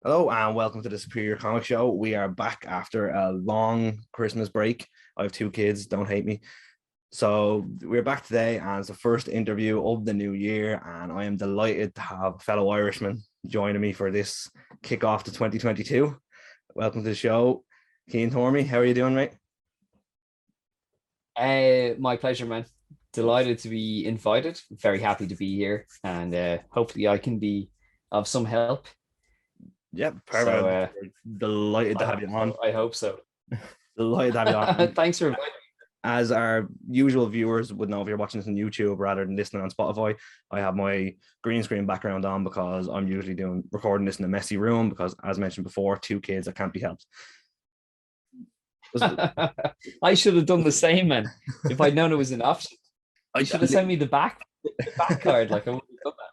Hello and welcome to the Superior Comic Show. We are back after a long Christmas break. I have two kids, don't hate me. So we're back today and it's the first interview of the new year, and I am delighted to have a fellow Irishman joining me for this kickoff to 2022. Welcome to the show, Cian Tormey. How are you doing, mate? My pleasure, man. Delighted to be invited. Very happy to be here, and hopefully I can be of some help. Yeah, So perfect. Delighted to I have hope you on. so. I hope so. Delighted to have you on. Thanks for inviting. As our usual viewers would know, if you're watching this on YouTube rather than listening on Spotify, I have my green screen background on because I'm usually doing recording this in a messy room because, as mentioned before, two kids that can't be helped. I should have done the same, man. If I'd known it was an option, I, you should have sent me the back card. Like I would have done that.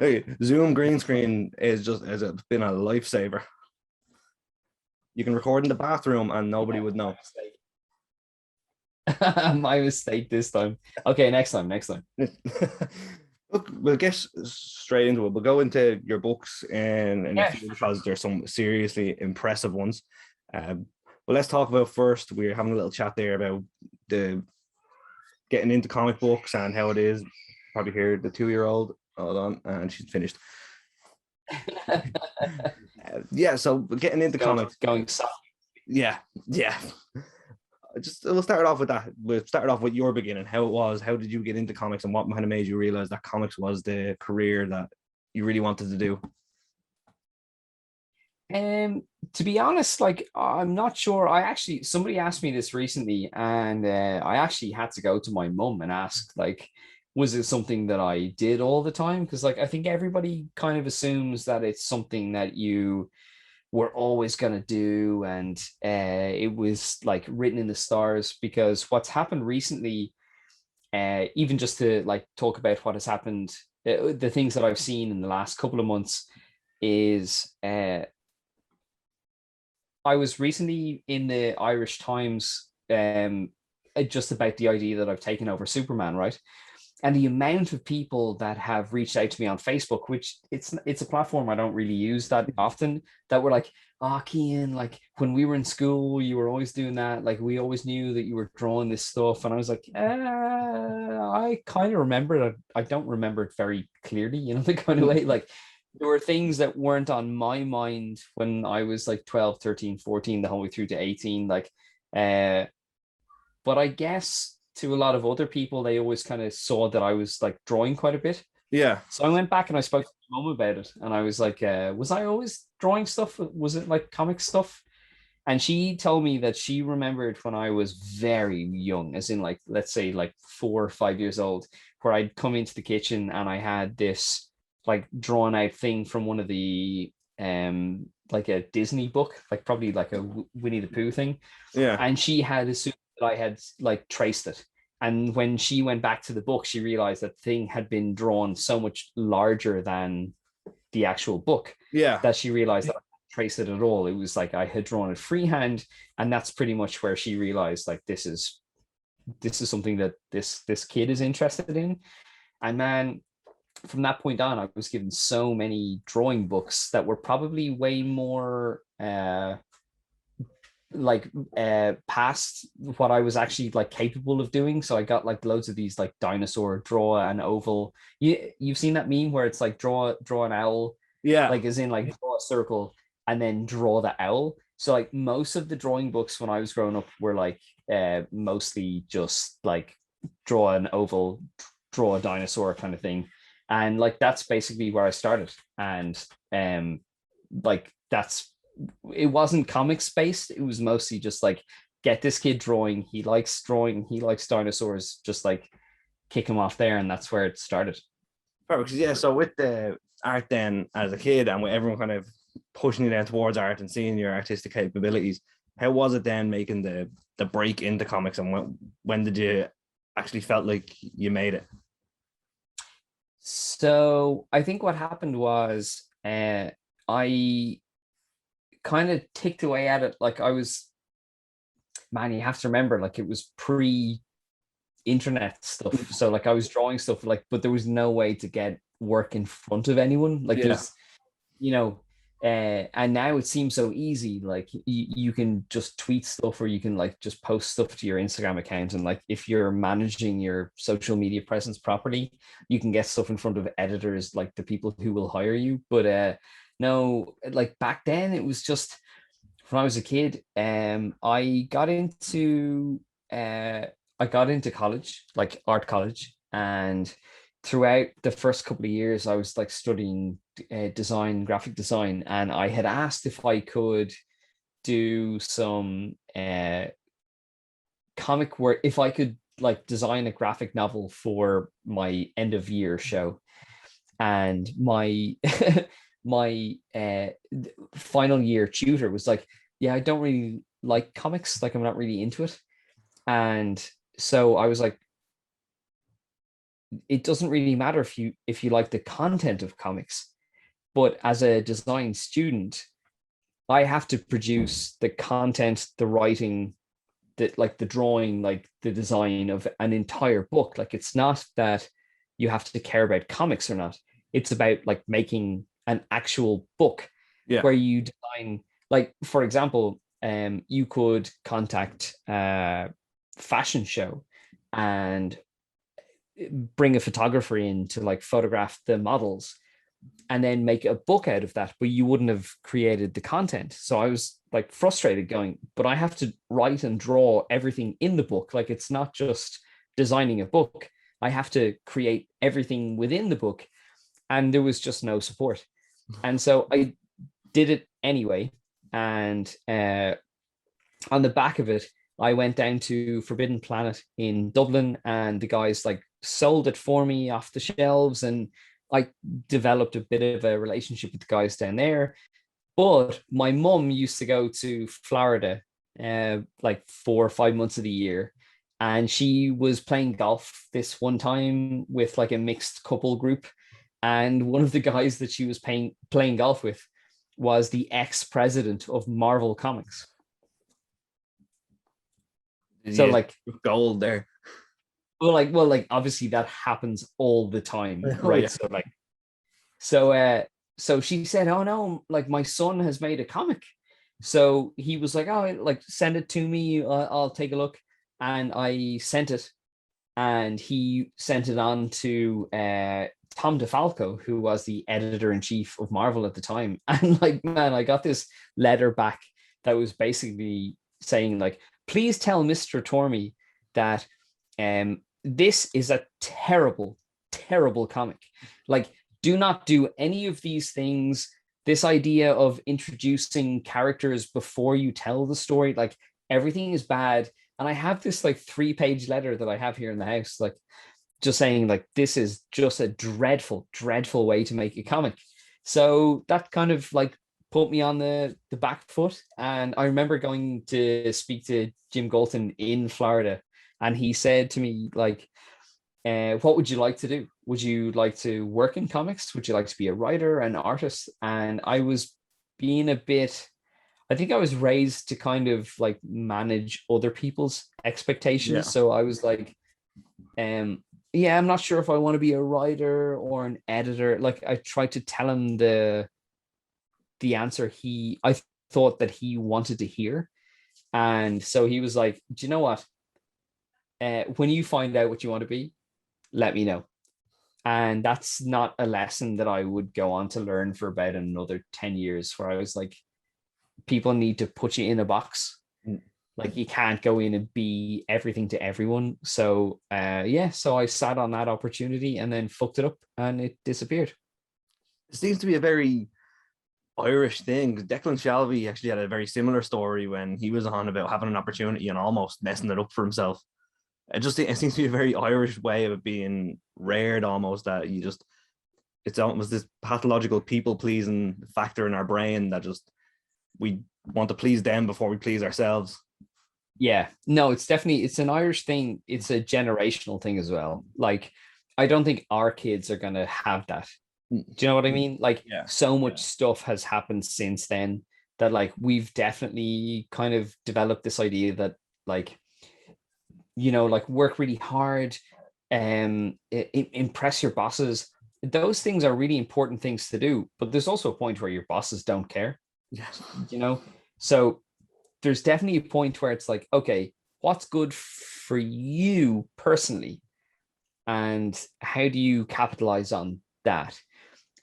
hey, Zoom green screen is just has been a lifesaver. You can record in the bathroom and nobody Yeah, would my know. mistake. My mistake this time. Okay, next time. Next time. Look, we'll get straight into it. We'll go into your books in a Yeah. few because there's some seriously impressive ones. But let's talk about first. We're having a little chat there about the getting into comic books and how it is. Probably hear the 2 year old. Hold on, and she's finished. Yeah, so getting into going comics. going soft. Yeah, yeah. Just we'll start off with that. We'll start off with your beginning. How it was. How did you get into comics, and what kind of made you realize that comics was the career that you really wanted to do? To be honest, like I'm not sure. I actually somebody asked me this recently, and I actually had to go to my mum and ask, like, was it something that I did all the time? Because like I think everybody kind of assumes that it's something that you were always gonna do, and it was like written in the stars. Because what's happened recently, even just to like talk about what has happened, the things that I've seen in the last couple of months is I was recently in the Irish Times just about the idea that I've taken over Superman, right? And the amount of people that have reached out to me on Facebook, which it's a platform I don't really use that often, that were like, "Oh, Cian, like when we were in school, you were always doing that. Like we always knew that you were drawing this stuff." And I was like, I kind of remember it. I don't remember it very clearly, the kind of way. Like there were things that weren't on my mind when I was like 12, 13, 14, the whole way through to 18. Like, uh, but I guess to a lot of other people, they always kind of saw that I was like drawing quite a bit. Yeah, So I went back and I spoke to my mom about it. And I was like, was I always drawing stuff? Was it like comic stuff? And she told me that she remembered when I was very young, as in like, let's say like 4 or 5 years old, where I'd come into the kitchen and I had this like drawn out thing from one of the like a Disney book, like probably like a Winnie the Pooh thing. yeah, And she had assumed that I had like traced it. And when she went back to the book, she realized that thing had been drawn so much larger than the actual book yeah. that she realized that I didn't trace it at all. It was like I had drawn it freehand, and that's pretty much where she realized like this is something that this kid is interested in. And man, from that point on, I was given so many drawing books that were probably way more like past what I was actually like capable of doing. So I got like loads of these like dinosaur draw an oval. You've seen that meme where it's like draw an owl, Yeah. like as in like draw a circle and then draw the owl. So like most of the drawing books when I was growing up were like mostly just like draw an oval, draw a dinosaur kind of thing. And like that's basically where I started. And like that's it wasn't comics based. It was mostly just like get this kid drawing. He likes drawing. He likes dinosaurs. Just like kick him off there, and that's where it started. Perfect. Yeah, so with the art then as a kid and with everyone kind of pushing you down towards art and seeing your artistic capabilities, how was it then making the break into comics, and when did you actually felt like you made it? So I think what happened was I kind of ticked away at it. Like I was, man, you have to remember, like it was pre internet stuff. So like I was drawing stuff like, but there was no way to get work in front of anyone. Like Yeah. there's, you know, And now it seems so easy. Like you can just tweet stuff, or you can like just post stuff to your Instagram account. And like if you're managing your social media presence properly, you can get stuff in front of editors, like the people who will hire you. But no, like back then it was just when I was a kid, I got into college, like art college, and throughout the first couple of years, I was like studying design, graphic design, and I had asked if I could do some comic work, if I could like design a graphic novel for my end of year show. And my my final year tutor was like, yeah, I don't really like comics, like I'm not really into it. And so I was like, it doesn't really matter if you like the content of comics, but as a design student, I have to produce the content, the writing, the like the drawing, like the design of an entire book. Like it's not that you have to care about comics or not. It's about like making an actual book Yeah. where you design, like for example, you could contact a fashion show and bring a photographer in to like photograph the models and then make a book out of that, but you wouldn't have created the content. So I was like frustrated going, but I have to write and draw everything in the book. Like it's not just designing a book. I have to create everything within the book. And there was just no support. And so I did it anyway. And on the back of it, I went down to Forbidden Planet in Dublin, and the guys like sold it for me off the shelves, and I developed a bit of a relationship with the guys down there. But my mum used to go to Florida like 4 or 5 months of the year, and she was playing golf this one time with like a mixed couple group, and one of the guys that she was playing golf with was the ex-president of Marvel Comics. So Yeah, like gold there. well, like obviously that happens all the time, Oh right? yeah. So she said, "Oh no, like my son has made a comic." So he was like, "Oh, like send it to me. I'll take a look." And I sent it, and he sent it on to Tom DeFalco, who was the editor in chief of Marvel at the time. And like, man, I got this letter back that was basically saying like, "Please tell Mr. Tormey that this is a terrible, terrible comic. Like, do not do any of these things. This idea of introducing characters before you tell the story, like everything is bad." And I have this like 3 page letter that I have here in the house, like just saying like this is just a dreadful, dreadful way to make a comic. So that kind of like put me on the back foot. And I remember going to speak to Jim Galton in Florida, and he said to me like, what would you like to do? Would you like to work in comics? Would you like to be a writer, an artist? And I was being a bit, I think I was raised to kind of like manage other people's expectations. Yeah. So I was like, yeah, I'm not sure if I want to be a writer or an editor. Like I tried to tell him the answer I thought that he wanted to hear. And so he was like, do you know what? When you find out what you want to be, let me know. And that's not a lesson that I would go on to learn for about another 10 years, where I was like, people need to put you in a box. Mm. Like you can't go in and be everything to everyone. So yeah, so I sat on that opportunity and then fucked it up and it disappeared. It seems to be a very Irish thing. Declan Shalvey actually had a very similar story when he was on about having an opportunity and almost messing it up for himself. It seems to be a very Irish way of it being reared, almost, that you just, it's almost this pathological people pleasing factor in our brain that just we want to please them before we please ourselves. Yeah, no, it's an Irish thing. It's a generational thing as well. Like I don't think our kids are going to have that. Do you know what I mean? Like Yeah. so much stuff has happened since then that like we've definitely kind of developed this idea that like, like work really hard and impress your bosses, those things are really important things to do, but there's also a point where your bosses don't care, Yes. So there's definitely a point where it's like, okay, what's good for you personally, and how do you capitalize on that?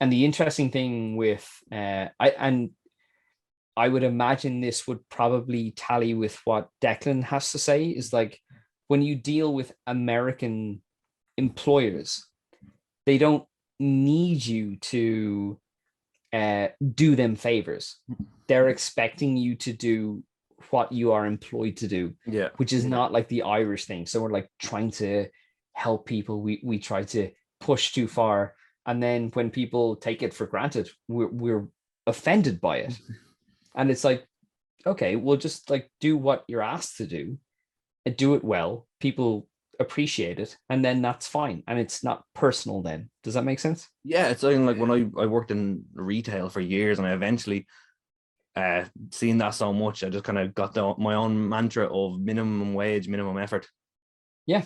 And the interesting thing with I would imagine this would probably tally with what Declan has to say, is like, when you deal with American employers, they don't need you to do them favors. They're expecting you to do what you are employed to do, Yeah. which is not like the Irish thing. So we're like trying to help people. We try to push too far, and then when people take it for granted, we're offended by it. And it's like, okay, we'll just like do what you're asked to do and do it well. People appreciate it, and then that's fine. And it's not personal then. Does that make sense? Yeah, it's something like when I worked in retail for years, and I eventually seen that so much, I just kind of got my own mantra of minimum wage, minimum effort. Yeah.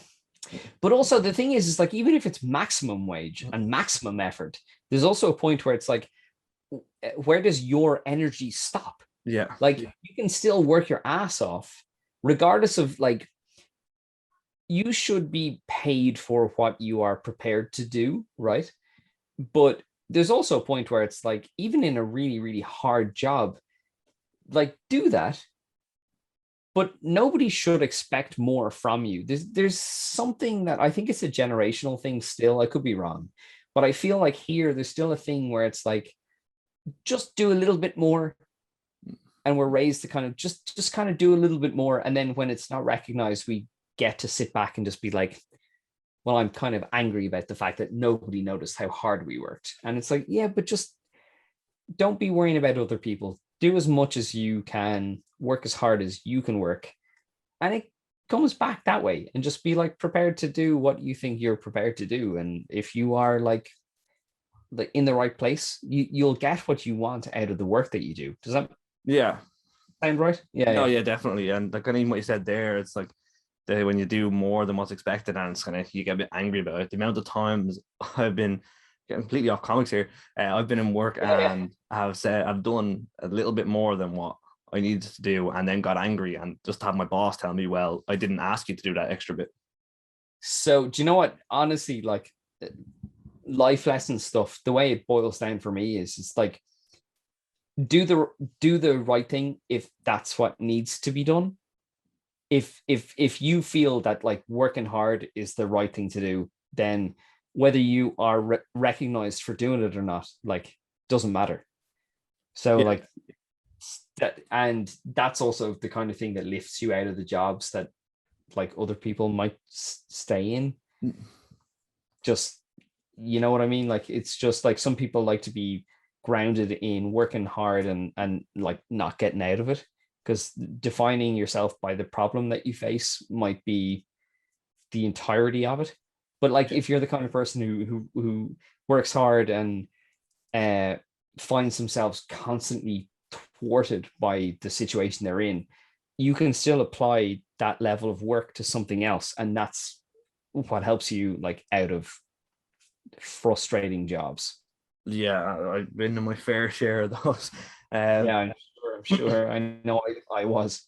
But also the thing is like, even if it's maximum wage and maximum effort, there's also a point where it's like, where does your energy stop? Yeah. Like, you can still work your ass off, regardless of like, you should be paid for what you are prepared to do, right? But there's also a point where it's like, even in a really, really hard job, like, do that, but nobody should expect more from you. There's something that I think it's a generational thing still. I could be wrong, but I feel like here there's still a thing where it's like, just do a little bit more, and we're raised to kind of just kind of do a little bit more, and then when it's not recognized, we get to sit back and just be like, well, I'm kind of angry about the fact that nobody noticed how hard we worked. And it's like, yeah, but just don't be worrying about other people. Do as much as you can, work as hard as you can work. And it comes back that way, and just be like prepared to do what you think you're prepared to do. And if you are like in the right place, you'll get what you want out of the work that you do. Does that Yeah. sound right? Yeah, No, yeah. yeah, definitely. And like kind of what you said there, it's like when you do more than what's expected, and it's kind of you get a bit angry about it. The amount of times I've been getting completely off comics here. I've been in work Yeah, yeah. and I've said I've done a little bit more than what I needed to do, and then got angry and just have my boss tell me, "Well, I didn't ask you to do that extra bit." So do you know what? Honestly, like, life lesson stuff, the way it boils down for me is, it's like, do the right thing if that's what needs to be done. If you feel that like working hard is the right thing to do, then whether you are recognized for doing it or not, like, doesn't matter. So Yeah, like that, and that's also the kind of thing that lifts you out of the jobs that like other people might stay in. Just, you know what I mean? Like, it's just like, some people like to be grounded in working hard and like not getting out of it, because defining yourself by the problem that you face might be the entirety of it. But like, if you're the kind of person who works hard and uh finds themselves constantly thwarted by the situation they're in, you can still apply that level of work to something else, and that's what helps you like out of frustrating jobs. yeah, I've been in my fair share of those. Yeah, I'm sure. I'm sure. I know. I was.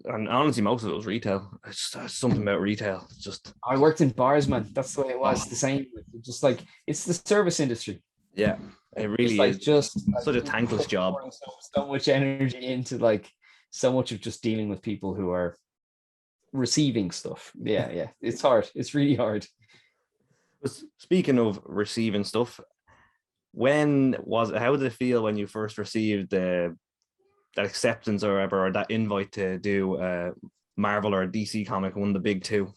And honestly, most of it was retail. It's just something about retail. It's just I worked in bars, man. That's the way it was. oh, The same. Just like, it's the service industry. yeah, it Just really like, is such a thankless job. pouring so much energy into like so much of just dealing with people who are receiving stuff. Yeah, yeah. It's hard. It's really hard. But speaking of receiving stuff, how did it feel when you first received that acceptance or whatever, or that invite to do Marvel or DC comic, one of the big two?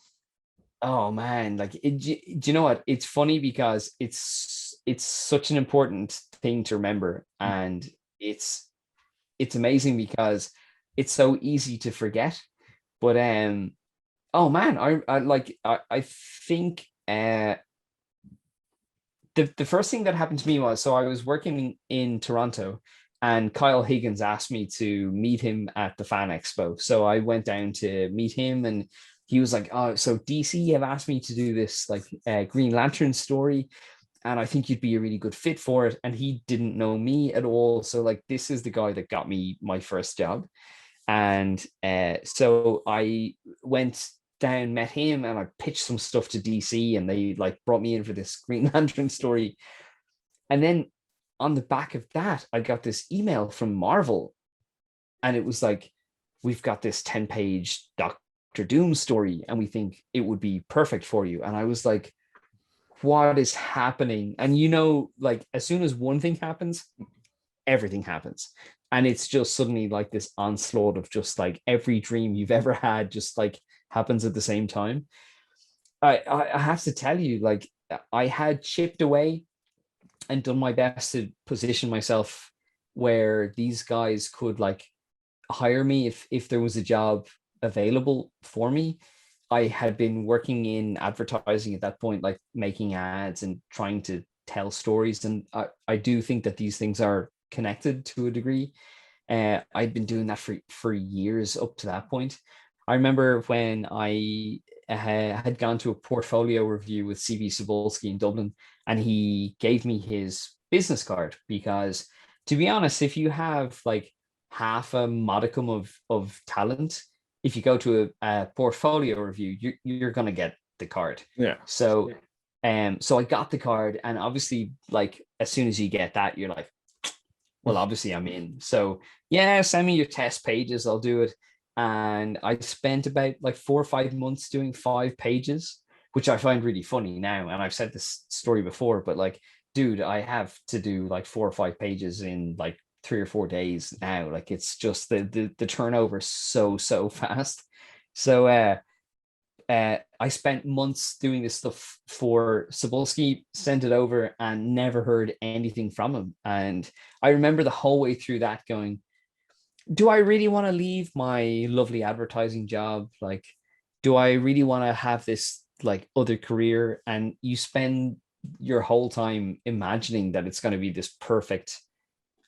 Oh man, like, do you know what? It's funny because it's such an important thing to remember, and it's it's amazing because it's so easy to forget. But oh man, I think the first thing that happened to me was, so I was working in Toronto, and Kyle Higgins asked me to meet him at the Fan Expo. So I went down to meet him, and he was like, "Oh, so DC have asked me to do this like Green Lantern story." and I think you'd be a really good fit for it. And he didn't know me at all. So like, this is the guy that got me my first job. And so I went down, met him, and I pitched some stuff to DC, and they like brought me in for this Green Lantern story. And then on the back of that, I got this email from Marvel, and it was like, we've got this 10-page Doctor Doom story, and we think it would be perfect for you. And I was like, what is happening? And like as soon as one thing happens, everything happens. And it's just suddenly like this onslaught of just like every dream you've ever had just like happens at the same time. I have to tell you, like, I had chipped away and done my best to position myself where these guys could like hire me if there was a job available for me. I had been working in advertising at that point, like making ads and trying to tell stories. And I do think that these things are connected to a degree. I'd been doing that for years up to that point. I remember when I had gone to a portfolio review with CB Cebulski in Dublin, and he gave me his business card because, to be honest, if you have like half a modicum of talent, if you go to a portfolio review, you're going to get the card. Yeah. So, so I got the card, and obviously, like as soon as you get that, you're like, well, obviously I'm in. So yeah, send me your test pages, I'll do it. And I spent about like 4 or 5 months doing 5 pages, which I find really funny now. And I've said this story before, but like, dude, I have to do like 4 or 5 pages in like 3 or 4 days now. Like it's just the turnover so fast. So I spent months doing this stuff for Cebulski, sent it over, and never heard anything from him. And I remember the whole way through that going, do I really want to leave my lovely advertising job? Like, do I really want to have this like other career? And you spend your whole time imagining that it's going to be this perfect,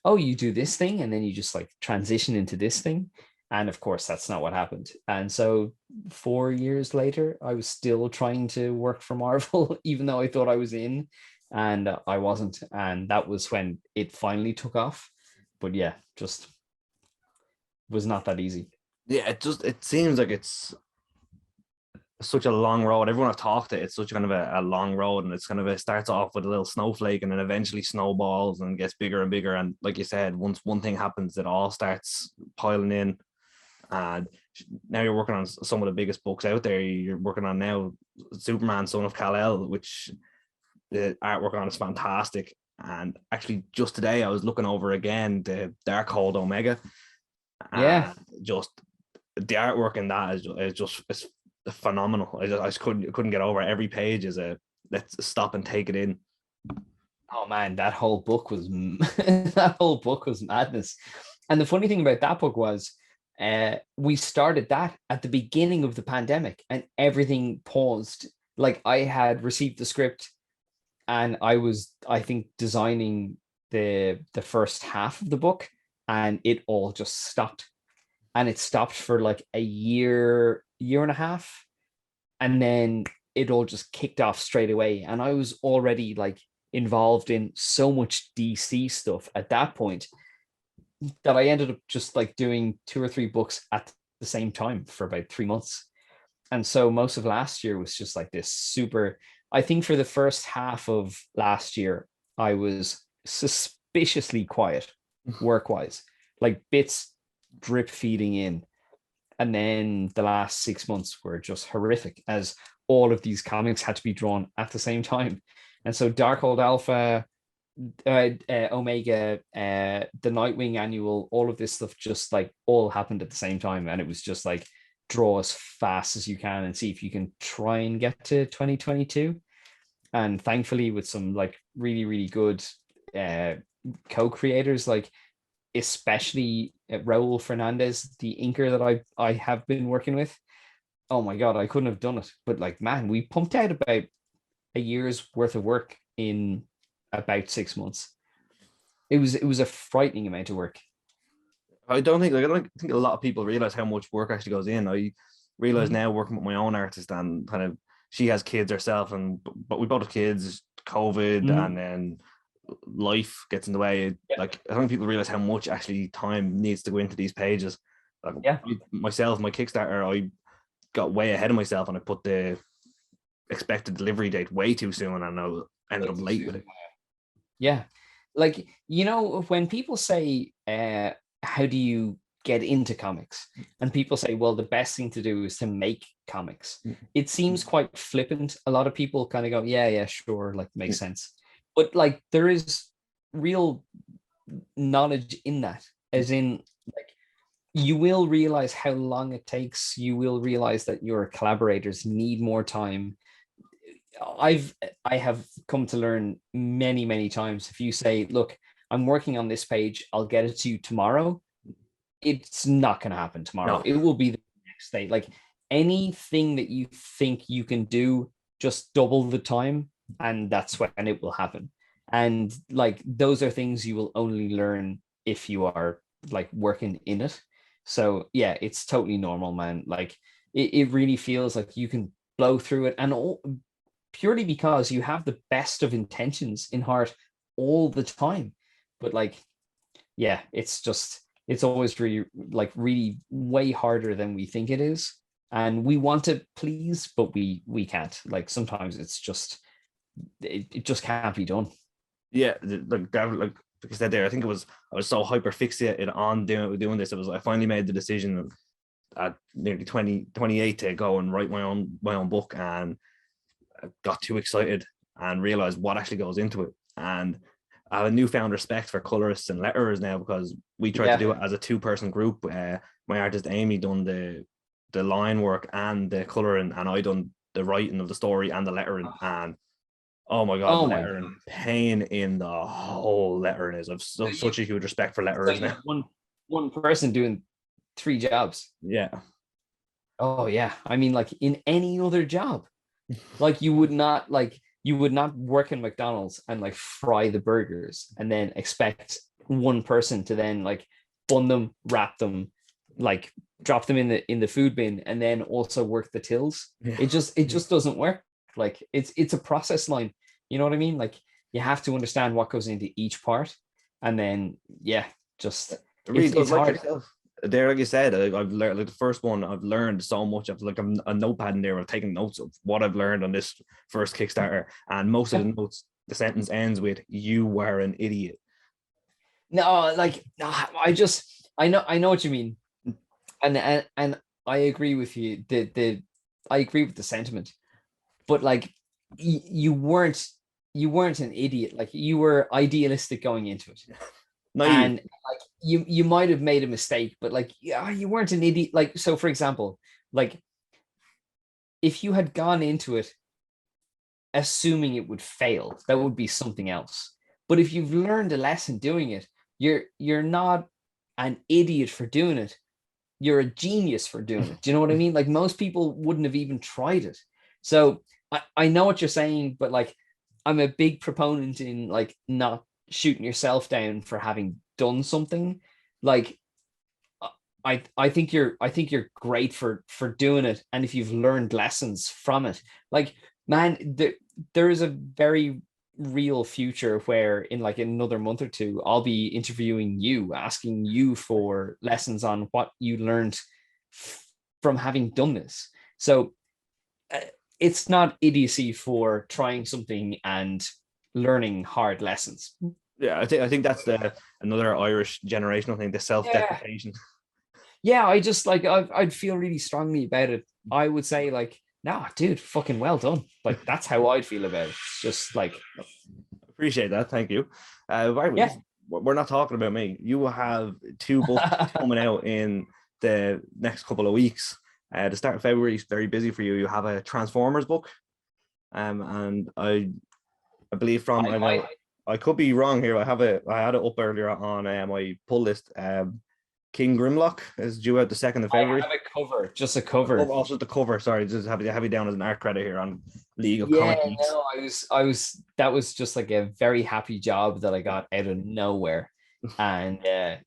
oh, you do this thing and then you just like transition into this thing. And of course, that's not what happened. And so 4 years later, I was still trying to work for Marvel, even though I thought I was in, and I wasn't. And that was when it finally took off. But yeah, just was not that easy. Yeah, it seems like it's such a long road. Everyone I've talked to, it's such kind of a long road, and it's kind of it starts off with a little snowflake and then eventually snowballs and gets bigger and bigger. And like you said, once one thing happens, it all starts piling in. And now you're working on some of the biggest books out there. You're working on now Superman, Son of Kal, which the artwork on is fantastic. And actually, just today I was looking over again the Darkhold Omega, Yeah. and just the artwork in that is just it's phenomenal. I just couldn't get over it. Every page is a let's stop and take it in. Oh man, that whole book was that whole book was madness. And the funny thing about that book was we started that at the beginning of the pandemic and everything paused. Like I had received the script and I was, I think, designing the first half of the book, and it all just stopped. And it stopped for like a year and a half. And then it all just kicked off straight away. And I was already like involved in so much DC stuff at that point that I ended up just like doing 2 or 3 books at the same time for about 3 months. And so most of last year was just like this super, I think for the first half of last year, I was suspiciously quiet work wise, like bits drip feeding in. And then the last 6 months were just horrific as all of these comics had to be drawn at the same time. And so Darkhold Alpha, Omega, the Nightwing annual, all of this stuff just like all happened at the same time. And it was just like draw as fast as you can and see if you can try and get to 2022. And thankfully, with some like really good co-creators, like especially Raul Fernandez, the inker that I have been working with. Oh my God, I couldn't have done it. But like, man, we pumped out about a year's worth of work in about 6 months. It was a frightening amount of work. I don't think a lot of people realize how much work actually goes in. I realize now working with my own artist and kind of she has kids herself, and but we both have kids. COVID and then life gets in the way. Like, I don't think people realize how much actually time needs to go into these pages. Like, myself, my Kickstarter, I got way ahead of myself and I put the expected delivery date way too soon, and I ended up late with it. Yeah, like, you know, when people say, how do you get into comics, and people say, well, the best thing to do is to make comics, it seems quite flippant. A lot of people kind of go, yeah, sure, like, makes sense. But like, there is real knowledge in that, as in, like, you will realize how long it takes. You will realize that your collaborators need more time. I have come to learn many times, if you say, look, I'm working on this page, I'll get it to you tomorrow, it's not going to happen tomorrow. No. It will be the next day. Like, anything that you think you can do, just double the time, and that's when it will happen. And like, those are things you will only learn if you are like working in it. So yeah, it's totally normal, man. Like, it really feels like you can blow through it, and purely because you have the best of intentions in heart all the time. But like, yeah, it's always really, like, really way harder than we think it is. And we want to please, but we can't. Like, sometimes it's just, it just can't be done. Yeah, like I said there, I think I was so hyper fixated on doing this. I finally made the decision at nearly 28 to go and write my own book, and I got too excited and realized what actually goes into it. And I have a newfound respect for colorists and letterers now, because we tried to do it as a 2-person group. My artist Amy done the line work and the coloring, and I done the writing of the story and the lettering. And oh my god, lettering, pain in the whole lettering is. I've such a huge respect for letterers now. One person doing 3 jobs. Yeah. Oh yeah. I mean, like, in any other job, like, you would not work in McDonald's and like fry the burgers and then expect one person to then like bun them, wrap them, like drop them in the food bin, and then also work the tills. Yeah. It just doesn't work. Like, it's a process line. You know what I mean? Like, you have to understand what goes into each part, and then just it's hard. Yourself. There, like you said, I've learned, like, the first one, I've learned so much. I've like a notepad in there. I've taken notes of what I've learned on this first Kickstarter, and most of the notes, the sentence ends with "You were an idiot." No, like, I know what you mean, and I agree with you. I agree with the sentiment, but like, you weren't an idiot. Like, you were idealistic going into it. And like, you might have made a mistake, but like, you weren't an idiot. Like, so for example, like, if you had gone into it assuming it would fail, that would be something else. But if you've learned a lesson doing it, you're not an idiot for doing it. You're a genius for doing it. Do you know what I mean? Like, most people wouldn't have even tried it. So I know what you're saying, but like, I'm a big proponent in like not shooting yourself down for having done something. Like, I think you're great for doing it, and if you've learned lessons from it, like, man, there is a very real future where in like another month or two, I'll be interviewing you, asking you for lessons on what you learned from having done this. So it's not idiocy for trying something and learning hard lessons. Yeah, I think that's another Irish generational thing, the self-deprecation. Yeah, I just like, I'd feel really strongly about it. I would say like, nah, dude, fucking well done. Like, that's how I'd feel about it. Just like, appreciate that. Thank you. We're not talking about me. You will have 2 books coming out in the next couple of weeks. The start of February is very busy for you. You have a Transformers book, and I believe I could be wrong here. I had it up earlier on my pull list. King Grimlock is due out the 2nd of February. I have a cover, just a cover. Also the cover. Sorry, just have you down as an art credit here on League of Comic Geeks. No, I was. That was just like a very happy job that I got out of nowhere, and I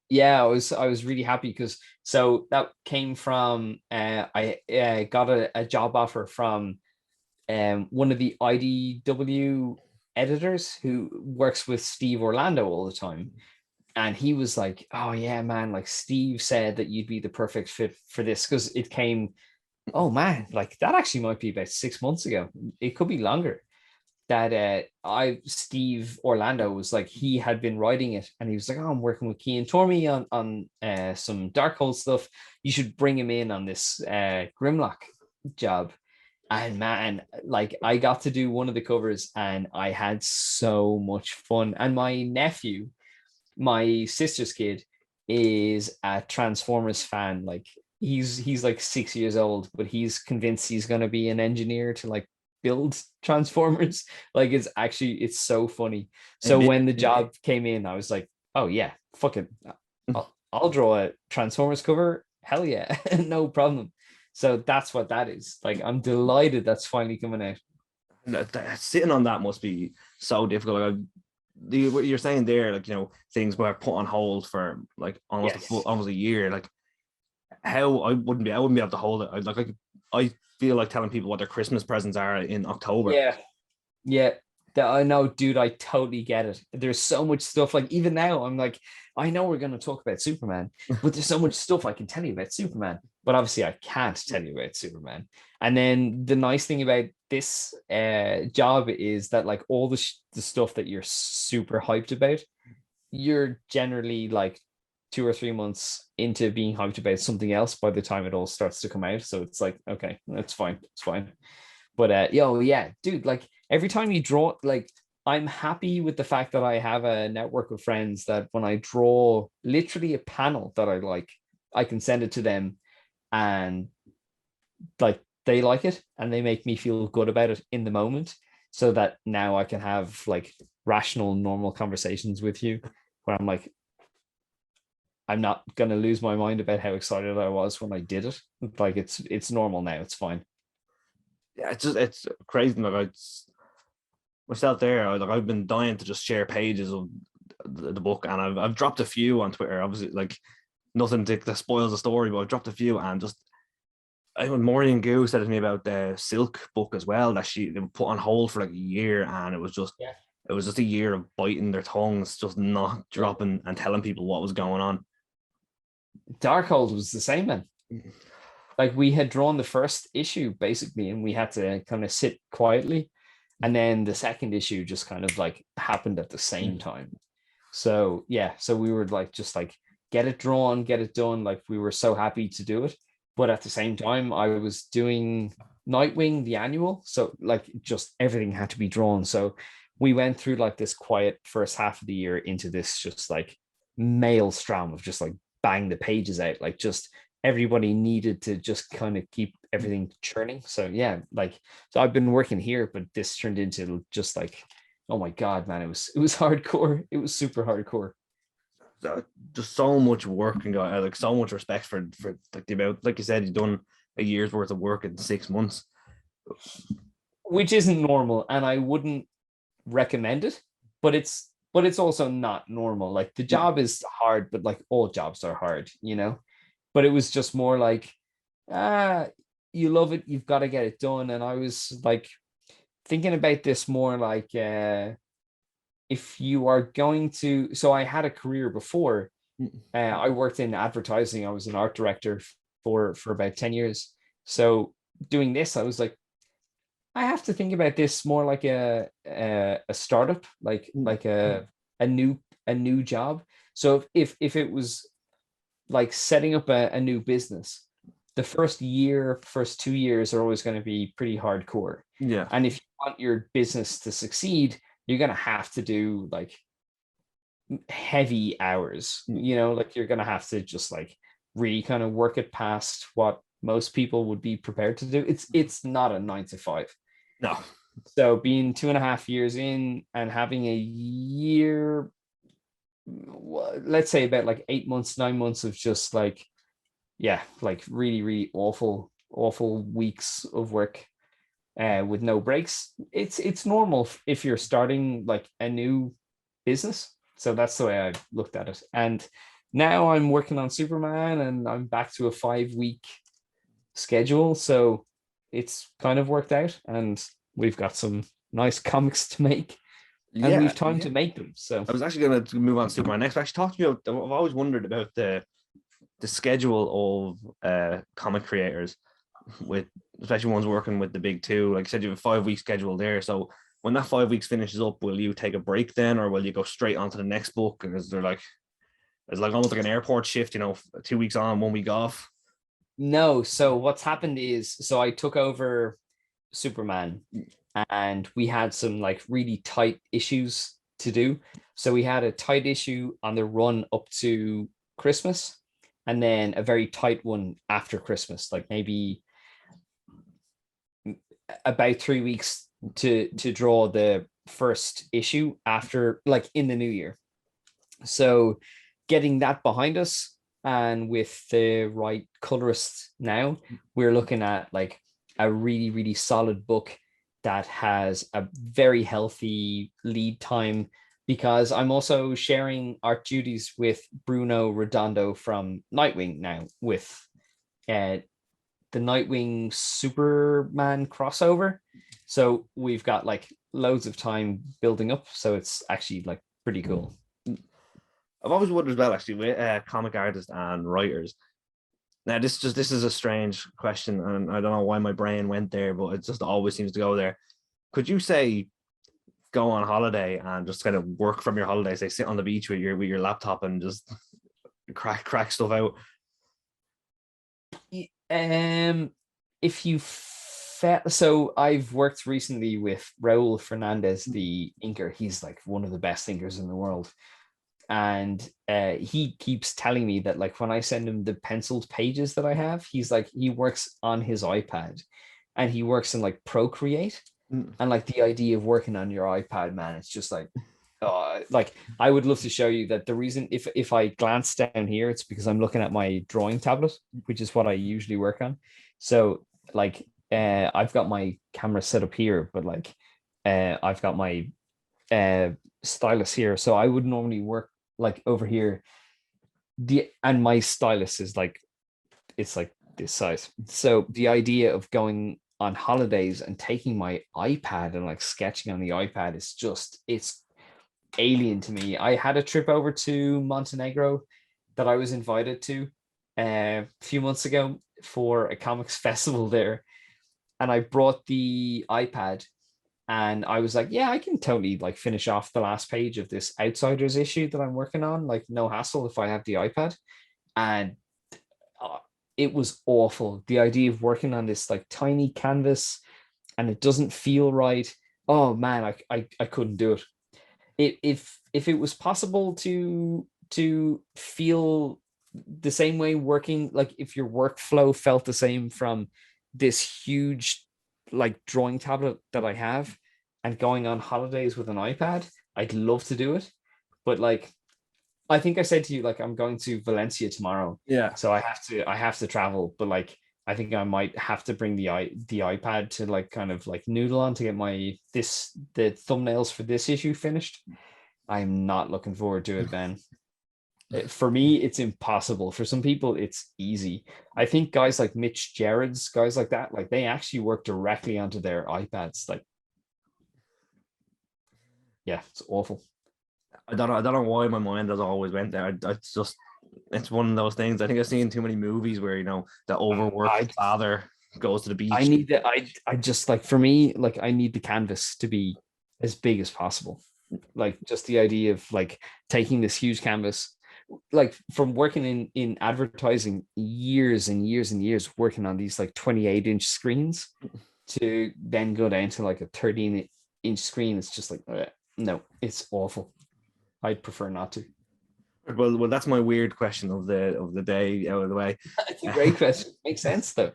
was really happy because so that came from I got a job offer from one of the IDW editors who works with Steve Orlando all the time. And he was like, oh yeah, man, like Steve said that you'd be the perfect fit for this, because it came, oh man, like that actually might be about 6 months ago. It could be longer. That Steve Orlando was like, he had been writing it and he was like, oh, I'm working with Cian Tormey on some Darkhold stuff. You should bring him in on this Grimlock job. And man, like I got to do one of the covers and I had so much fun. And my nephew, my sister's kid, is a Transformers fan. Like he's like 6 years old, but he's convinced he's gonna be an engineer to like build Transformers. Like it's so funny. So when the job came in, I was like, oh yeah, fuck it. I'll draw a Transformers cover. Hell yeah, no problem. So that's what that is. Like I'm delighted that's finally coming out. Sitting on that must be so difficult. Like, what you're saying there, like, things were put on hold for like almost a year. Like, how I wouldn't be able to hold it. I feel like telling people what their Christmas presents are in October. Yeah, I know, dude. I totally get it. There's so much stuff. Like even now, I'm like, I know we're going to talk about Superman, but there's so much stuff I can tell you about Superman. But obviously, I can't tell you about Superman. And then the nice thing about this job is that like all the stuff that you're super hyped about, you're generally like 2 or 3 months into being hyped about something else by the time it all starts to come out. So it's like, okay, that's fine. It's fine. But yeah, dude, like every time you draw, like I'm happy with the fact that I have a network of friends that when I draw literally a panel that I like, I can send it to them and like they like it and they make me feel good about it in the moment, so that now I can have like rational, normal conversations with you where I'm like, I'm not gonna lose my mind about how excited I was when I did it. Like it's normal now. It's fine. Yeah, it's crazy. Like myself there, I've been dying to just share pages of the book, and I've dropped a few on Twitter. Obviously, like nothing to spoil the story, but I've dropped a few, and just I when Maureen Goo said to me about the Silk book as well, that they put on hold for like a year, and it was just a year of biting their tongues, just not dropping and telling people what was going on. Darkhold was the same, man. Like we had drawn the first issue basically, and we had to kind of sit quietly, and then the second issue just kind of like happened at the same time. So yeah, so we were like just like get it drawn, get it done. Like we were so happy to do it, but at the same time, I was doing Nightwing the annual, so like just everything had to be drawn. So we went through like this quiet first half of the year into this just like maelstrom of just like bang the pages out, like just everybody needed to just kind of keep everything churning. So yeah, like so I've been working here, but this turned into just like, oh my god, man, it was hardcore. It was super hardcore. Just so much work and got like so much respect for like the amount, like you said, you've done a year's worth of work in 6 months, Which isn't normal, and I wouldn't recommend it, but it's also not normal. Like the job is hard, but like all jobs are hard. But it was just more like, ah, you love it, you've got to get it done. And I was like thinking about this more like if you are going to, so I had a career before. I worked in advertising. I was an art director for about 10 years. So doing this, I was like, I have to think about this more like a startup, like a new job. So if it was like setting up a new business, the first 2 years are always going to be pretty hardcore. yeah. And if you want your business to succeed, you're going to have to do like heavy hours, like you're going to have to just like really kind of work it past what most people would be prepared to do. It's not a 9 to 5. No. So being 2.5 years in and having a year, let's say about like 8 months, 9 months of just like, yeah, like really, really awful weeks of work with no breaks. It's normal if you're starting like a new business. So that's the way I looked at it. And now I'm working on Superman and I'm back to a 5-week schedule. So it's kind of worked out and we've got some nice comics to make. and Yeah, we've time to make them. So I was actually going to move on to Superman next. But actually, talk to me about. I've always wondered about the schedule of comic creators, with especially ones working with the big two. Like I said, you have a 5 week schedule there. So when that 5 weeks finishes up, will you take a break then, or will you go straight onto the next book? And is there like it's like almost like an airport shift, 2 weeks on, 1 week off? no, so what's happened is, so I took over Superman, and we had some like really tight issues to do. So we had a tight issue on the run up to Christmas, and then a very tight one after Christmas, like maybe about 3 weeks to draw the first issue after, like, in the new year. So getting that behind us, and with the right colorist now, we're looking at like a really, really solid book that has a very healthy lead time, because I'm also sharing art duties with Bruno Redondo from Nightwing now, with uh, the Nightwing Superman crossover. So we've got like loads of time building up. So it's actually like pretty cool. I've always wondered as well, actually, with comic artists and writers. Now, this is a strange question, and I don't know why my brain went there, but it just always seems to go there. Could you say go on holiday and just kind of work from your holiday? Say, sit on the beach with your laptop and just crack stuff out. If you so I've worked recently with Raul Fernandez, the inker. He's like one of the best inkers in the world. And he keeps telling me that, like, when I send him the penciled pages that I have, he's like, he works on his iPad, and he works in like Procreate. And like the idea of working on your iPad, man, it's just like I would love to show you that the reason, if I glance down here, it's because I'm looking at my drawing tablet, which is what I usually work on. So like I've got my camera set up here, but like I've got my stylus here. So I would normally work like over here. And my stylus is like, it's like this size. So the idea of going on holidays and taking my iPad and like sketching on the iPad is just, it's alien to me. I had a trip over to Montenegro that I was invited to a few months ago for a comics festival there, and I brought the iPad, and I was like, yeah, I can totally like finish off the last page of this Outsiders issue that I'm working on, like no hassle if I have the iPad. And uh, it was awful. The idea of working on this like tiny canvas and it doesn't feel right. Oh man, I couldn't do it. If it was possible to feel the same way working, like if your workflow felt the same from this huge like drawing tablet that I have, and going on holidays with an iPad, I'd love to do it. But like, I think I said to you, like, I'm going to Valencia tomorrow, Yeah. so I have to travel. But like, I think I might have to bring the iPad to like kind of like noodle on to get the thumbnails for this issue finished. I'm not looking forward to it, Ben. For me, it's impossible. For some people, it's easy. I think guys like Mitch Gerrards, guys like that, like they actually work directly onto their iPads. Like, yeah, it's awful. I don't know why my mind has always went there. It's just it's one of those things. I think I've seen too many movies where the overworked I father goes to the I beach. need that. I just, like, for me, like, I need the canvas to be as big as possible. Like, just the idea of like taking this huge canvas, like from working in advertising years and years and years, working on these like 28-inch screens, to then go down to like a 13-inch screen. It's just like, no, it's awful. I'd prefer not to. Well, that's my weird question of the day out of the way. It's a great question. Makes sense though.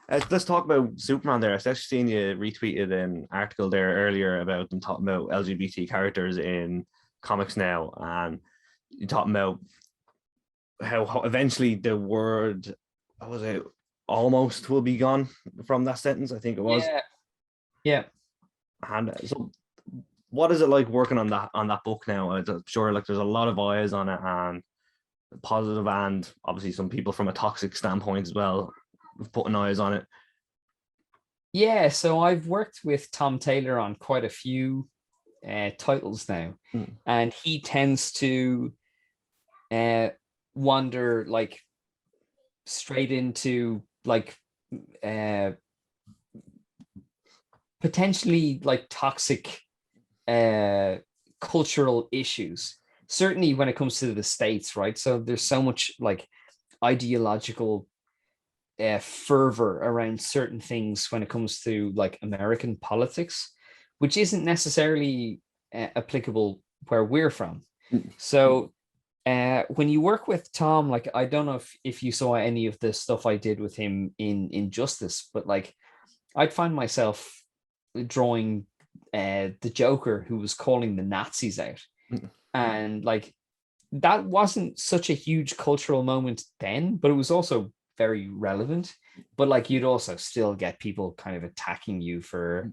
Let's talk about Superman there. I've actually seen you retweeted an article there earlier about them talking about LGBT characters in comics now, and you talking about how eventually the word, what was it, almost will be gone from that sentence, I think it was. Yeah, yeah. And so what is it like working on that book now? I'm sure like there's a lot of eyes on it, and positive, and obviously some people from a toxic standpoint as well putting eyes on it. Yeah, so I've worked with Tom Taylor on quite a few titles now, Mm. and he tends to wander like straight into like potentially like toxic cultural issues, certainly when it comes to the States, right? So there's so much like ideological fervor around certain things when it comes to like American politics, which isn't necessarily applicable where we're from. Mm. So when you work with Tom, like I don't know if you saw any of the stuff I did with him in Injustice, but like I'd find myself drawing the Joker who was calling the Nazis out. Mm. And like that wasn't such a huge cultural moment then, but it was also very relevant. But like you'd also still get people kind of attacking you for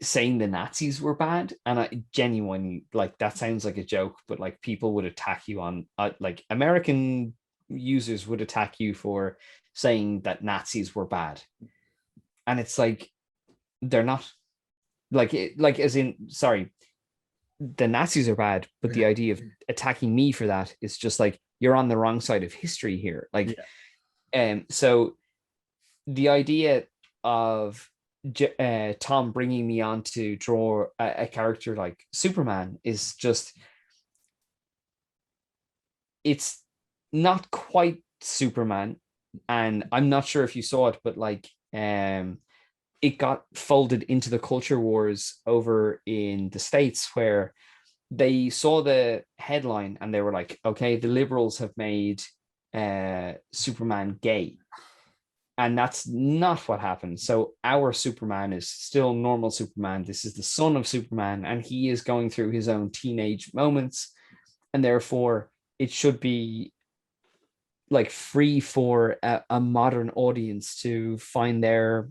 saying the Nazis were bad. And I genuinely like that sounds like a joke, but like people would attack you on like American users would attack you for saying that Nazis were bad. And it's like they're not like it, like as in sorry, the Nazis are bad, but the idea of attacking me for that is just like you're on the wrong side of history here. Like, so the idea of Tom bringing me on to draw a character like Superman is just it's not quite Superman, and I'm not sure if you saw it, but like it got folded into the culture wars over in the States where they saw the headline and they were like, okay, the liberals have made Superman gay. And that's not what happened. So our Superman is still normal Superman. This is the son of Superman, and he is going through his own teenage moments. And therefore, it should be like free for a modern audience to find their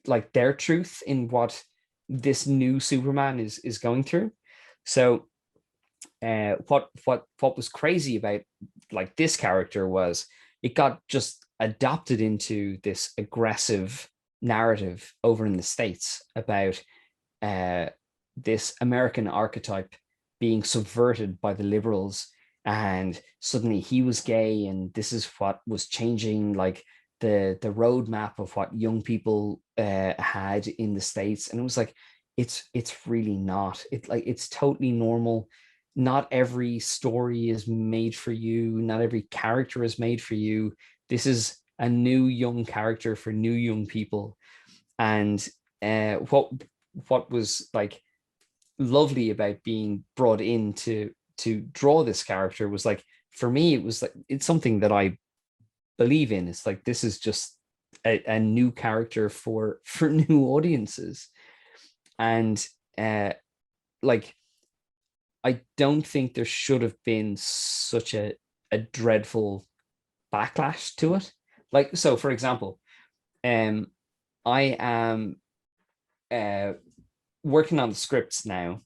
like their truth in what this new Superman is going through. So what was crazy about like this character was it got just adopted into this aggressive narrative over in the States about this American archetype being subverted by the liberals, and suddenly he was gay, and this is what was changing like the roadmap of what young people had in the States. And it was like it's really not. It's totally normal. Not every story is made for you. Not every character is made for you. This is a new young character for new young people. And what was like lovely about being brought in to draw this character was like, for me, it was like it's something that I believe in. It's like this is just a new character for new audiences. And like I don't think there should have been such a dreadful backlash to it. Like, so for example, I am working on the scripts now,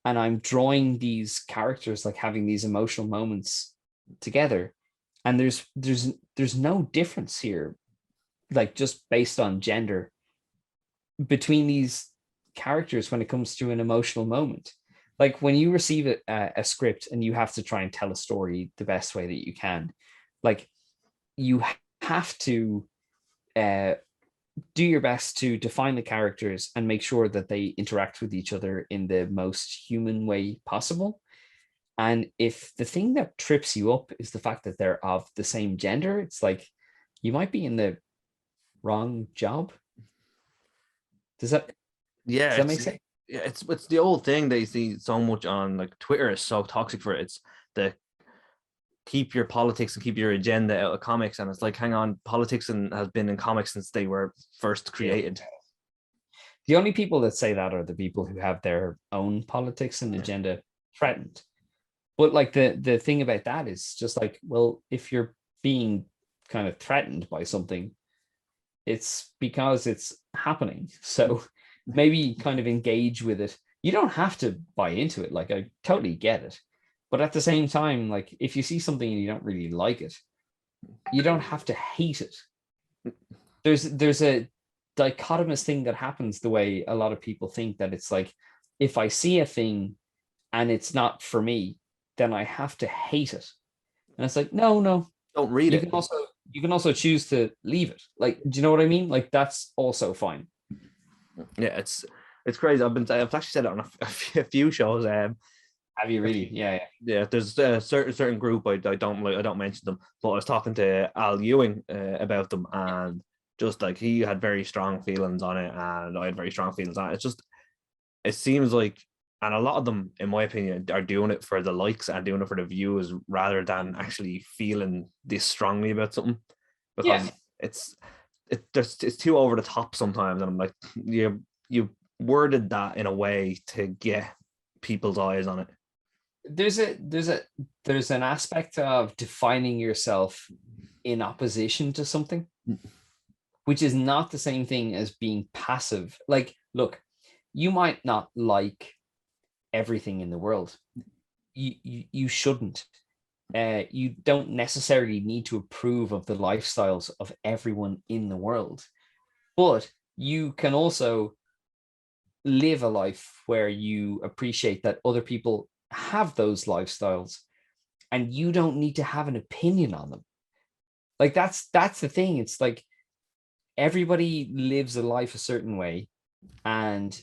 and I'm drawing these characters like having these emotional moments together, and there's no difference here, like just based on gender between these characters when it comes to an emotional moment. Like when you receive a script and you have to try and tell a story the best way that you can, like you have to do your best to define the characters and make sure that they interact with each other in the most human way possible. And if the thing that trips you up is the fact that they're of the same gender, it's like you might be in the wrong job. Does that make sense? Yeah, it's the old thing that you see so much on like Twitter is so toxic for it. It's the keep your politics and keep your agenda out of comics, and it's like, hang on, politics and has been in comics since they were first created. The only people that say that are the people who have their own politics and agenda threatened. But like the thing about that is just like, well, if you're being kind of threatened by something, it's because it's happening. So maybe kind of engage with it. You don't have to buy into it. Like I totally get it. But at the same time, like if you see something and you don't really like it, you don't have to hate it. There's a dichotomous thing that happens the way a lot of people think, that it's like, if I see a thing and it's not for me, then I have to hate it. And it's like, no, Don't read you it. can also you can also choose to leave it. Like, do you know what I mean? Like, that's also fine. Yeah, it's crazy. I've actually said it on a few shows. Have you really? Yeah. Yeah, there's a certain group I don't like. I don't mention them, but I was talking to Al Ewing about them, and just like he had very strong feelings on it, and I had very strong feelings on it. It's just, it seems like, and a lot of them, in my opinion, are doing it for the likes and doing it for the views rather than actually feeling this strongly about something, Yeah. because it's too over the top sometimes, and I'm like, you worded that in a way to get people's eyes on it. There's an aspect of defining yourself in opposition to something, which is not the same thing as being passive. Like, look, you might not like everything in the world. You shouldn't. You don't necessarily need to approve of the lifestyles of everyone in the world, but you can also live a life where you appreciate that other people have those lifestyles, and you don't need to have an opinion on them. Like, that's the thing. It's like, everybody lives a life a certain way, and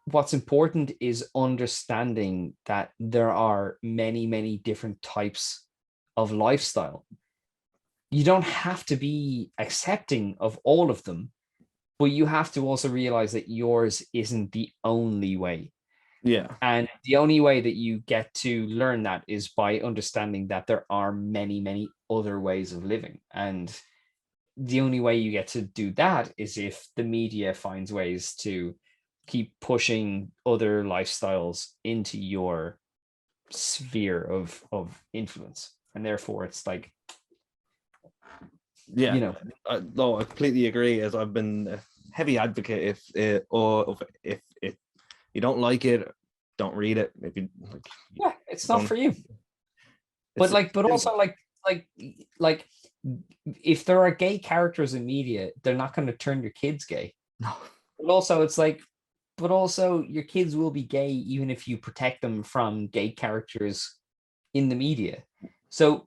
what's important is understanding that there are many, many different types of lifestyle. You don't have to be accepting of all of them, but you have to also realize that yours isn't the only way. Yeah. And the only way that you get to learn that is by understanding that there are many, many other ways of living. And the only way you get to do that is if the media finds ways to keep pushing other lifestyles into your sphere of influence. And therefore, it's like, Yeah, you know, no, I completely agree. As I've been a heavy advocate, if you don't like it, don't read it. If you like, yeah, it's not for you. But also like if there are gay characters in media, they're not going to turn your kids gay. no. But also, it's like, but also your kids will be gay even if you protect them from gay characters in the media. So,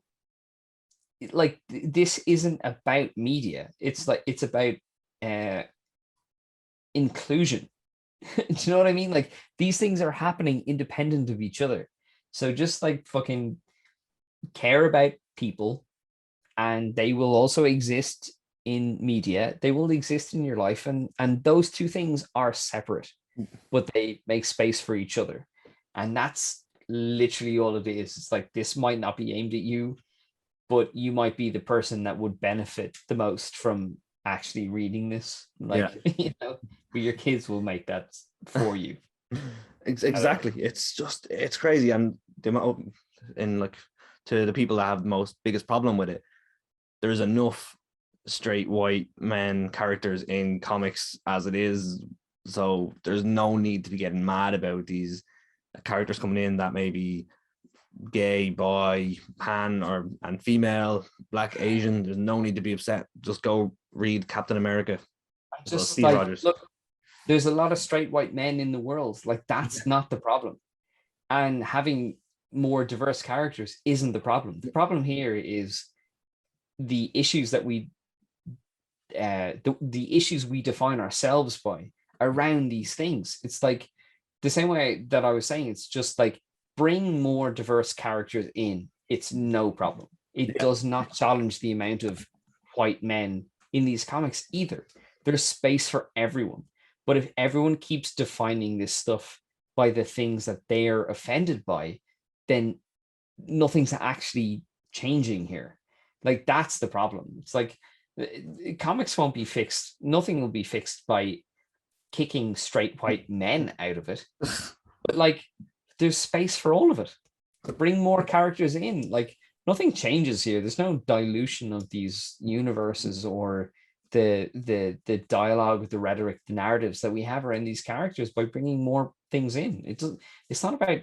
like, this isn't about media. It's like, it's about inclusion. Do you know what I mean? Like, these things are happening independent of each other. So just like fucking care about people, and they will also exist in media. They will exist in your life, and those two things are separate, but they make space for each other. And that's literally all it is. It's like, this might not be aimed at you, but you might be the person that would benefit the most from actually reading this. Like, Yeah. but your kids will make that for you. Exactly. It's just, it's crazy, and the amount in like, to the people that have the most biggest problem with it, there's enough straight white men characters in comics as it is, so there's no need to be getting mad about these characters coming in that may be gay, boy, pan, or and female, black, Asian. There's no need to be upset. Just go read Captain America. Just Steve like, Rogers. look, there's a lot of straight white men in the world. Like, that's not the problem. And having more diverse characters isn't the problem. The problem here is the issues that the issues we define ourselves by around these things. It's like, the same way that I was saying, it's just like, bring more diverse characters in. It's no problem. It does not challenge the amount of white men in these comics either. There's space for everyone. But if everyone keeps defining this stuff by the things that they're offended by, then nothing's actually changing here. Like, that's the problem. It's like, comics won't be fixed. Nothing will be fixed by kicking straight white men out of it. But like, there's space for all of it. Bring more characters in. Like, nothing changes here. There's no dilution of these universes or the dialogue, the rhetoric, the narratives that we have around these characters by bringing more things in. It's not about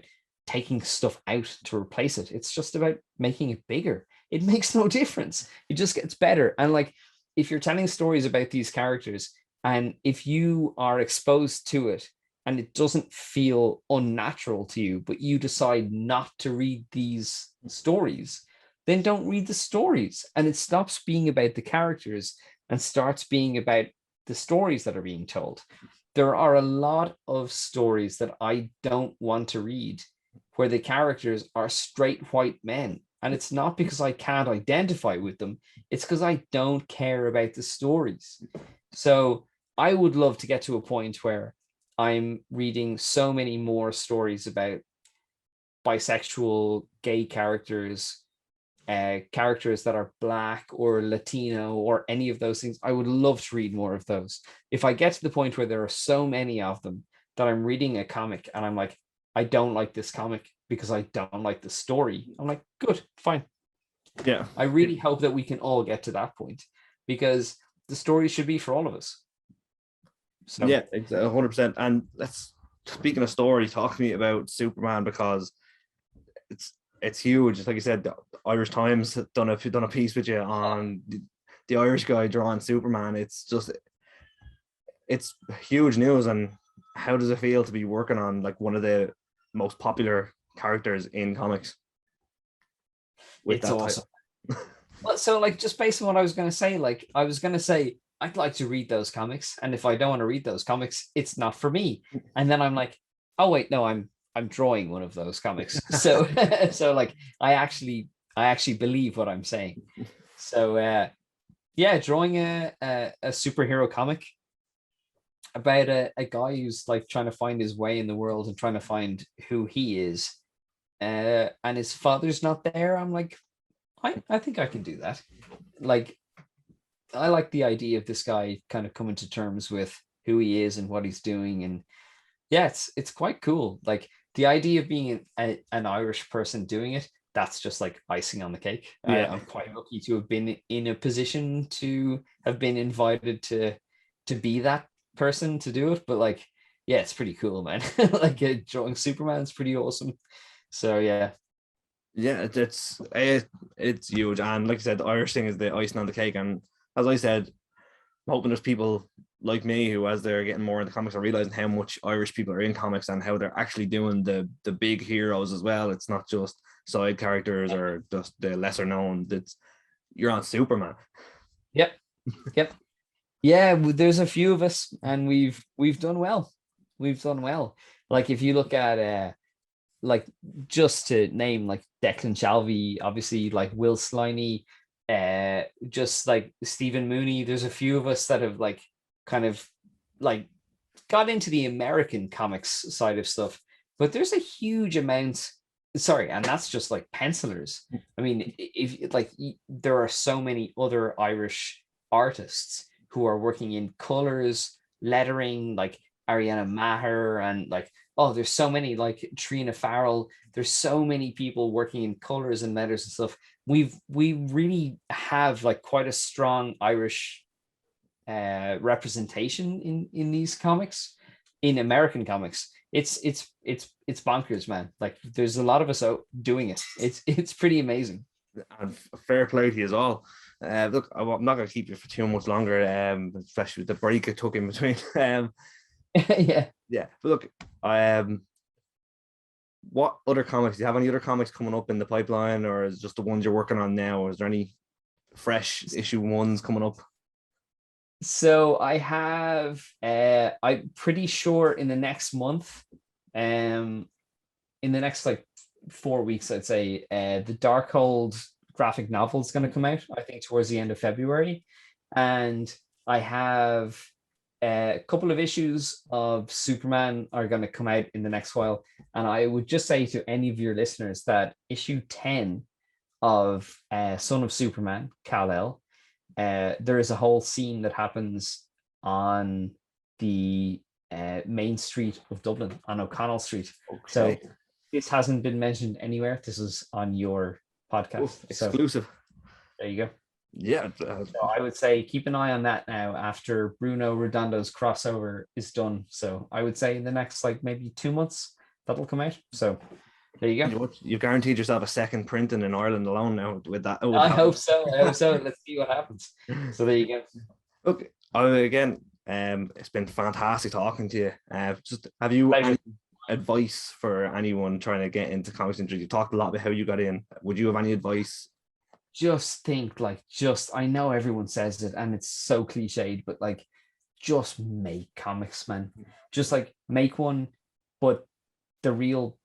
taking stuff out to replace it. It's just about making it bigger. It makes no difference. It just gets better. And like, if you're telling stories about these characters, And if you are exposed to it and it doesn't feel unnatural to you, but you decide not to read these stories, then don't read the stories. And it stops being about the characters and starts being about the stories that are being told. There are a lot of stories that I don't want to read where the characters are straight white men. And it's not because I can't identify with them, it's because I don't care about the stories. So I would love to get to a point where I'm reading so many more stories about bisexual, gay characters, characters that are Black or Latino or any of those things. I would love to read more of those. If I get to the point where there are so many of them that I'm reading a comic and I'm like, I don't like this comic because I don't like the story, I'm like, good, fine. Yeah. I really hope that we can all get to that point, because the story should be for all of us. So Yeah, 100%. And let's, speaking of story, talk to me about Superman, because it's huge. Like you said, the Irish Times done a piece with you on the Irish guy drawing Superman. It's huge news. And how does it feel to be working on like one of the most popular characters in comics with it's that awesome. type? Well, so like, just based on what I was going to say, like I was going to say I'd like to read those comics, and if I don't want to read those comics, it's not for me. And then I'm like, oh wait, no, I'm drawing one of those comics. So so like I actually believe what I'm saying. So yeah, drawing a superhero comic about a guy who's like trying to find his way in the world and trying to find who he is. And his father's not there. I'm like, I think I can do that. Like, I like the idea of this guy kind of coming to terms with who he is and what he's doing. And yeah, it's quite cool. Like the idea of being an Irish person doing it, that's just like icing on the cake. Yeah. I'm quite lucky to have been in a position to have been invited to be that person to do it. But like, yeah, it's pretty cool, man. Like drawing Superman's pretty awesome. So yeah. Yeah, it's huge. And like I said, the Irish thing is the icing on the cake. And as I said, I'm hoping there's people like me who, as they're getting more into comics, are realizing how much Irish people are in comics and how they're actually doing the big heroes as well. It's not just side characters or just the lesser known. It's, you're on Superman. Yep. Yep. Yeah, there's a few of us, and we've done well. We've done well. Like if you look at like, just to name, like Declan Shalvey, obviously, like Will Sliney, just like Stephen Mooney. There's a few of us that have like kind of like got into the American comics side of stuff, but there's a huge amount. Sorry, and that's just like pencilers. I mean, if like there are so many other Irish artists who are working in colors, lettering, like Ariana Maher, and like, oh, there's so many, like Trina Farrell. There's so many people working in colors and letters and stuff. We really have like quite a strong Irish representation in these comics, in American comics. It's bonkers, man. Like there's a lot of us out doing it. It's pretty amazing. And fair play to you as all. Look, I'm not going to keep you for too much longer, especially with the break I took in between. Yeah. Yeah, but look, what other comics? Do you have any other comics coming up in the pipeline, or is it just the ones you're working on now? Or is there any fresh issue ones coming up? So I have I'm pretty sure in the next month, in the next like 4 weeks, I'd say, the Darkhold graphic novel is going to come out, I think towards the end of February. And I have a couple of issues of Superman are going to come out in the next while. And I would just say to any of your listeners that issue 10 of Son of Superman, Kal-El, there is a whole scene that happens on the main street of Dublin, on O'Connell Street. Okay. So this hasn't been mentioned anywhere. This is on your podcast. Exclusive. So there you go. Yeah. So I would say keep an eye on that now after Bruno Redondo's crossover is done. So I would say in the next like maybe 2 months that'll come out. So there you go. You've guaranteed yourself a second printing in Ireland alone now with that. I hope so. Let's see what happens. So there you go. Okay. Again, It's been fantastic talking to you. Just have you Pleasure. any advice for anyone trying to get into comics industry? You talked a lot about how you got in. Would you have any advice? Just think, like, just, I know everyone says it and it's so cliched, but like, just make comics, man. Just like make one. But the real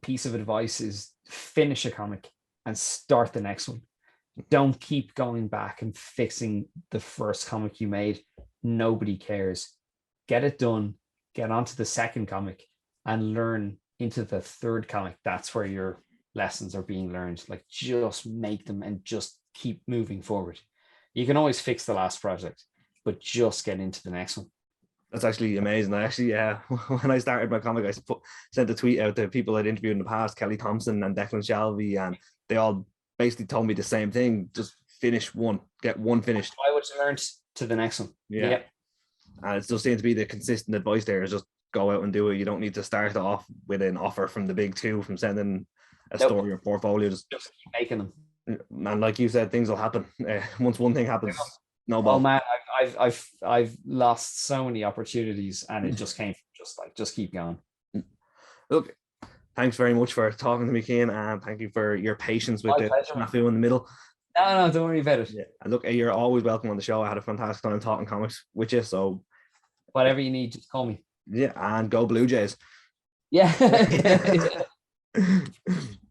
piece of advice is finish a comic and start the next one. Don't keep going back and fixing the first comic you made. Nobody cares. Get it done, get onto the second comic, and learn into the third comic. That's where your lessons are being learned. Like, just make them and just keep moving forward. You can always fix the last project, but just get into the next one. That's actually amazing. I actually, when I started my comic, sent a tweet out to people I'd interviewed in the past, Kelly Thompson and Declan Shalvey, and they all basically told me the same thing. Just finish one, get one finished. I would learn to the next one. Yeah. And it still seems to be the consistent advice there is just go out and do it. You don't need to start off with an offer from the big two, from sending a story or portfolio. Just keep making them. And like you said, things will happen. Once one thing happens, snowball. Oh man, I've lost so many opportunities, and it just came from just keep going. Look, thanks very much for talking to me, Cian, and thank you for your patience with the snafu in the middle. No, don't worry about it. Yeah. And look, you're always welcome on the show. I had a fantastic time talking comics with you. So whatever you need, just call me. Yeah, and go Blue Jays. Yeah.